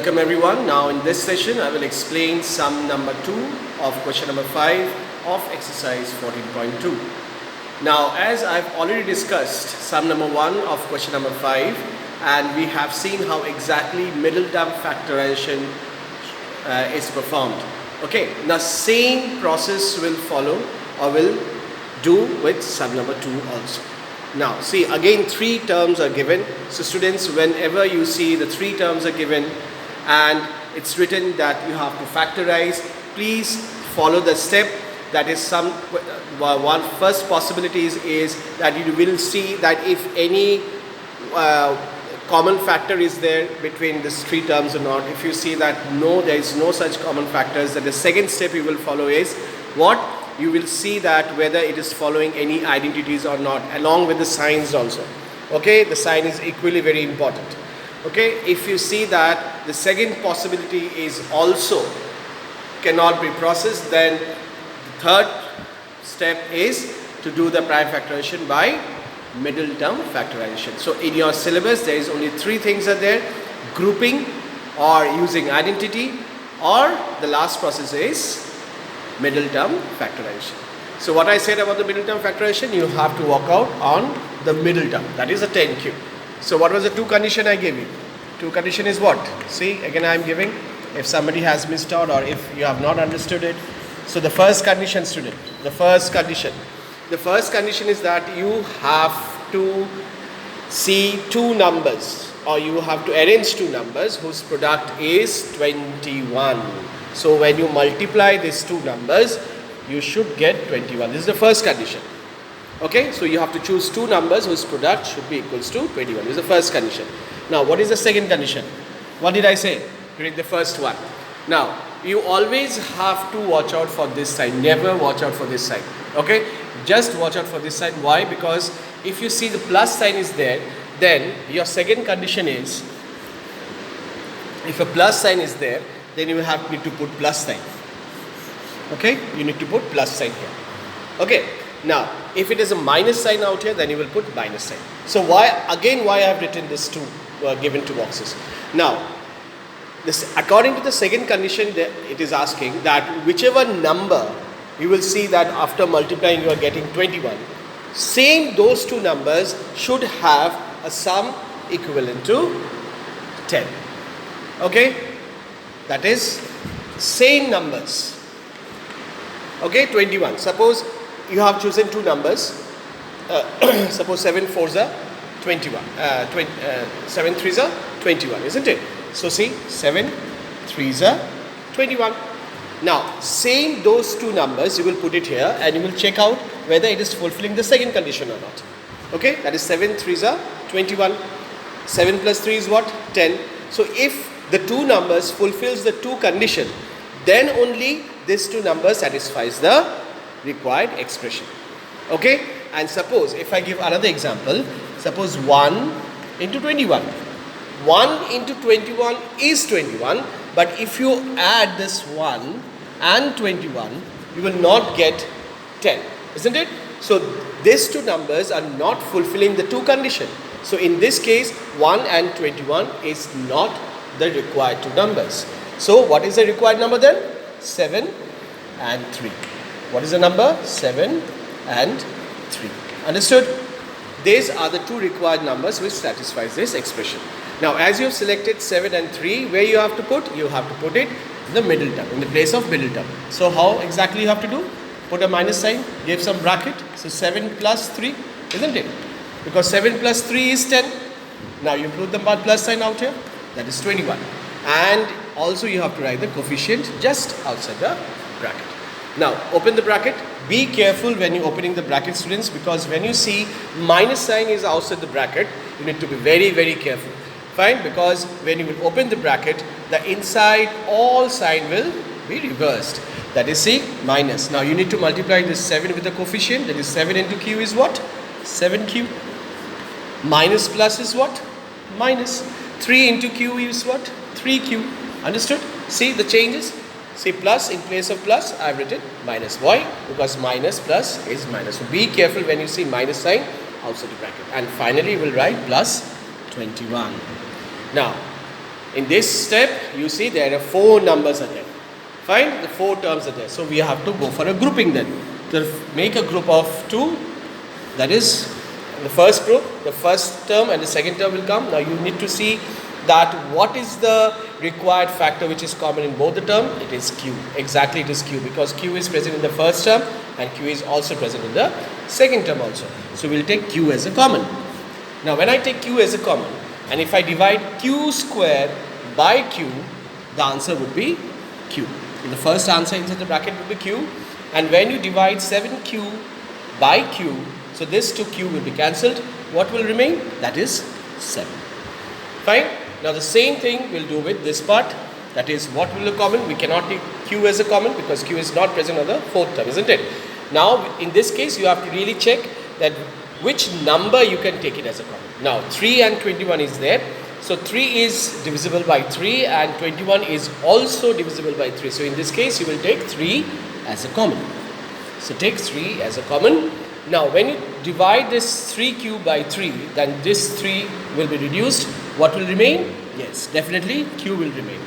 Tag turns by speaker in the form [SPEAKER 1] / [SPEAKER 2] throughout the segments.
[SPEAKER 1] welcome everyone. Now in this session I will explain sum number 2 of question number 5 of exercise 14.2. Now as I've already discussed sum number 1 of question number 5 and we have seen how exactly middle term factorization is performed. Okay, now same process will follow or will do with sum number 2 also. Now see, again 3 terms are given. So students, whenever you see the 3 terms are given and it's written that you have to factorize, please follow the step. That is one first possibility is that you will see that if any common factor is there between these 3 terms or not. If you see that no, there is no such common factors, then the second step you will follow is what? You will see that whether it is following any identities or not, along with the signs also. Okay, the sign is equally very important. Okay, if you see that the second possibility is also cannot be processed, then the third step is to do the prime factorization by middle term factorization. So in your syllabus there is only 3 things are there: grouping or using identity, or the last process is middle term factorization. So what I said about the middle term factorization, you have to work out on the middle term, that is a 10Q. So what was the 2 condition I gave you? 2 condition is what? See, again I am giving, if somebody has missed out or if you have not understood it. So the first condition, student, the first condition is that you have to see 2 numbers, or you have to arrange 2 numbers whose product is 21. So when you multiply these 2 numbers, you should get 21. This is the first condition. Okay, so you have to choose 2 numbers whose product should be equals to 21. This is the first condition. Now what is the second condition? What did I say during the first one? Now you always have to watch out for this side. Never watch out for this side. Okay, just watch out for this side. Why? Because if you see the plus sign is there, then your second condition is, if a plus sign is there, then you need to put plus sign. Okay, you need to put plus sign here. Okay, now if it is a minus sign out here, then you will put minus sign. So why I have written this 2 given 2 boxes. Now this, according to the second condition, it is asking that whichever number you will see that after multiplying you are getting 21, same those 2 numbers should have a sum equivalent to 10. Okay, that is same numbers. Okay, 21. Suppose you have chosen 2 numbers. Suppose 7 4s are 21. 7 3s are 21, isn't it? So see, 7 3s are 21. Now same those 2 numbers you will put it here and you will check out whether it is fulfilling the second condition or not. Okay, that is 7 3s are 21. 7 plus 3 is what? 10. So if the 2 numbers fulfills the 2 condition, then only these 2 numbers satisfies the required expression. Okay, and suppose if I give another example, suppose 1 into 21. 1 into 21 is 21, but if you add this 1 and 21, you will not get 10, isn't it? So these 2 numbers are not fulfilling the 2 condition. So in this case 1 and 21 is not the required 2 numbers. So what is the required number then? 7 and 3. What is the number? 7 and 3. Understood? These are the 2 required numbers which satisfies this expression. Now as you have selected 7 and 3, where you have to put? You have to put it in the middle term, in the place of middle term. So how exactly you have to do? Put a minus sign, give some bracket. So 7 plus 3, isn't it? Because 7 plus 3 is 10. Now you put the plus sign out here. That is 21. And also you have to write the coefficient just outside the bracket. Now open the bracket. Be careful when you opening the bracket, students, because when you see minus sign is outside the bracket, you need to be very, very careful. Fine, because when you will open the bracket, the inside all sign will be reversed. That is see, minus. Now you need to multiply this 7 with the coefficient. That is 7 into q is what? 7q. Minus plus is what? Minus. 3 into q is what? 3q. Understood? See the changes? See, plus in place of plus I have written minus. Why? Because minus plus is minus. So be careful when you see minus sign outside the bracket. And finally we will write plus 21. Now In this step, you see there are 4 numbers are there. Fine, the 4 terms are there. So we have to go for a grouping then. To make a group of 2, that is the first group, the first term and the second term will come. Now you need to see that what is the required factor which is common in both the term. It is q. Exactly, it is q, because q is present in the first term and q is also present in the second term also. So we'll take q as a common. Now when I take q as a common, and if I divide q square by q, the answer would be q. In the first answer inside the bracket would be q, and when you divide 7q by q, so this 2q will be cancelled. What will remain? That is 7. Fine. Now the same thing we'll do with this part. That is, what will be common? We cannot take q as a common because q is not present on the 4th term, isn't it? Now in this case you have to really check that which number you can take it as a common. Now 3 and 21 is there. So 3 is divisible by 3 and 21 is also divisible by 3. So in this case you will take 3 as a common. So take 3 as a common. Now when you divide this 3q by 3, then this 3 will be reduced. What will remain? Yes, definitely q will remain.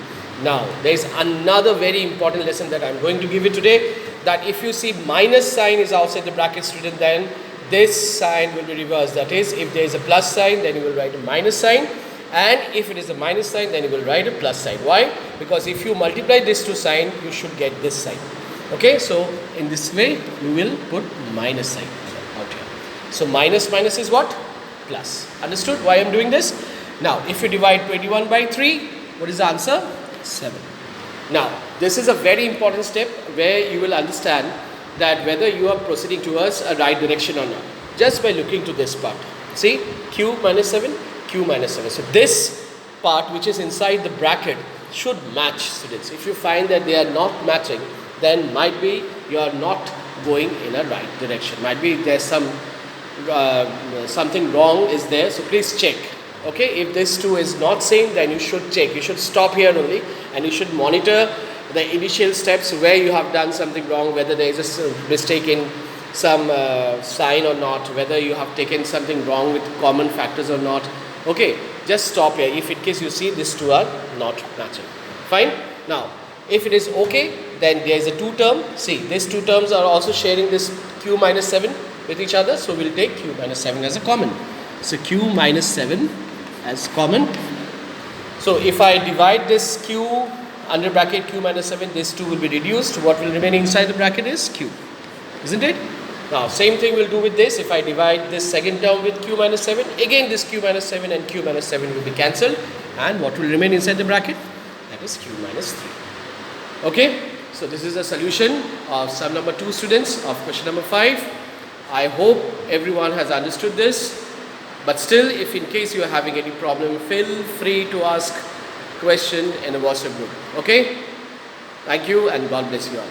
[SPEAKER 1] Now there is another very important lesson that I am going to give you today, that if you see minus sign is outside the bracket, student, then this sign will be reversed. That is, if there is a plus sign, then you will write a minus sign, and if it is a minus sign, then you will write a plus sign. Why? Because if you multiply this two sign, you should get this sign. Okay, so in this way you will put minus sign out here. So minus minus is what? Plus. Understood why I am doing this? Now if you divide 21 by 3, what is the answer? 7. Now this is a very important step where you will understand that whether you are proceeding towards a right direction or not, just by looking to this part. See, q minus 7, q minus 7. So this part which is inside the bracket should match, students. If you find that they are not matching, then might be you are not going in a right direction. Might be there's some something wrong is there. So please check. Okay, if this two is not same, then you should check. You should stop here only, and you should monitor the initial steps where you have done something wrong, whether there is a mistake in some sign or not, whether you have taken something wrong with common factors or not. Okay, just stop here if in case you see these two are not matching. Fine. Now if it is okay, then there is a 2 term. See, these 2 terms are also sharing this q minus 7 with each other, so we'll take q minus 7 as a common. So q minus 7 as common. So if I divide this q under bracket q minus 7, this 2 will be reduced. What will remain inside the bracket is q, isn't it? Now same thing we'll do with this. If I divide this second term with q minus 7, again this q minus 7 and q minus 7 will be cancelled, and what will remain inside the bracket? That is q minus 3. Okay, so this is a solution of sum number 2, students, of question number 5. I hope everyone has understood this, but still, if in case you are having any problem, feel free to ask question in the WhatsApp group. Okay, thank you and God bless you all.